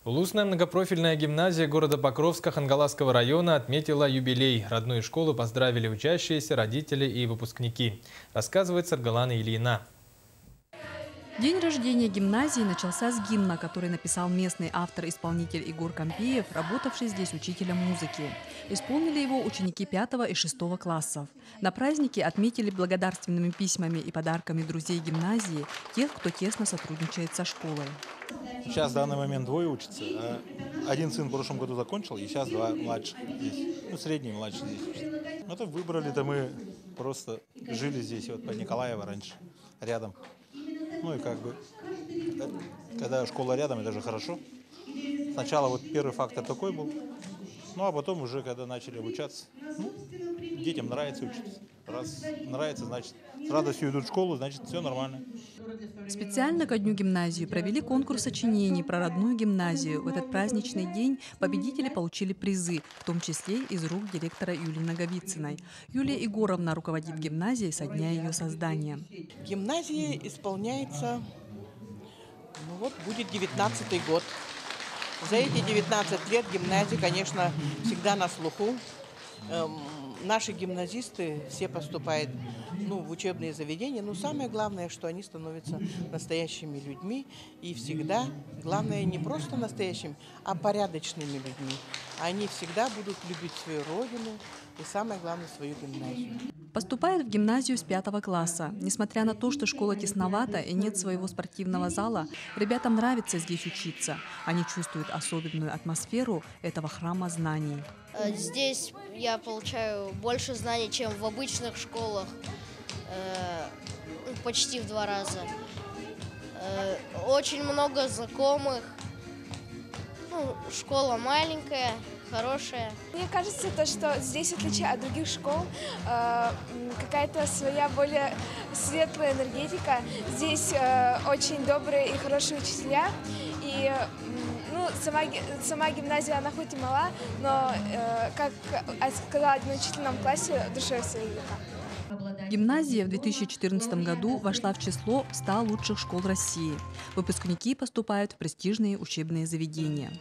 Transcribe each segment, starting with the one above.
Улусная многопрофильная гимназия города Покровска Хангаласского района отметила юбилей. Родную школу поздравили учащиеся, родители и выпускники. Рассказывает Саргалана Ильина. День рождения гимназии начался с гимна, который написал местный автор-исполнитель Егор Кампеев, работавший здесь учителем музыки. Исполнили его ученики 5 и 6 классов. На празднике отметили благодарственными письмами и подарками друзей гимназии тех, кто тесно сотрудничает со школой. Сейчас в данный момент двое учатся. Один сын в прошлом году закончил, и сейчас два младших здесь. Ну, средний и младший здесь учатся. Это выбрали-то мы просто жили здесь, вот под Николаева раньше, рядом. Ну и как бы, когда школа рядом, это же хорошо. Сначала вот первый фактор такой был, ну а потом уже, когда начали обучаться, ну, детям нравится учиться. Раз нравится, значит, с радостью идут в школу, значит, все нормально. Специально ко дню гимназии провели конкурс сочинений про родную гимназию. В этот праздничный день победители получили призы, в том числе из рук директора Юлии Наговицыной. Юлия Егоровна руководит гимназией со дня ее создания. Гимназии исполняется, ну вот, будет 19-й год. За эти 19 лет гимназия, конечно, всегда на слуху. Наши гимназисты все поступают в учебные заведения, но самое главное, что они становятся настоящими людьми. И всегда, главное, не просто настоящими, а порядочными людьми. Они всегда будут любить свою родину и, самое главное, свою гимназию. Поступает в гимназию с 5 класса. Несмотря на то, что школа тесновата и нет своего спортивного зала, ребятам нравится здесь учиться. Они чувствуют особенную атмосферу этого храма знаний. Здесь я получаю больше знаний, чем в обычных школах, почти в 2 раза. Очень много знакомых. Школа маленькая, хорошая. Мне кажется, что здесь, в отличие от других школ, какая-то своя более светлая энергетика. Здесь очень добрые и хорошие учителя. И сама гимназия, она хоть и мала, но, как сказала один учитель в нашем классе, душой своей велика. Гимназия в 2014 году вошла в число 100 лучших школ России. Выпускники поступают в престижные учебные заведения.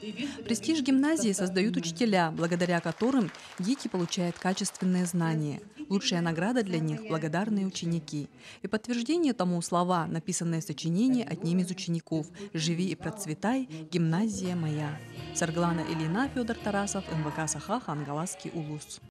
Престиж гимназии создают учителя, благодаря которым дети получают качественные знания. Лучшая награда для них – благодарные ученики. И подтверждение тому слова, написанные в сочинении одним из учеников «Живи и процветай, гимназия моя». Саргалана Ильина, Федор Тарасов, МВК Саха, Хангаласский улус.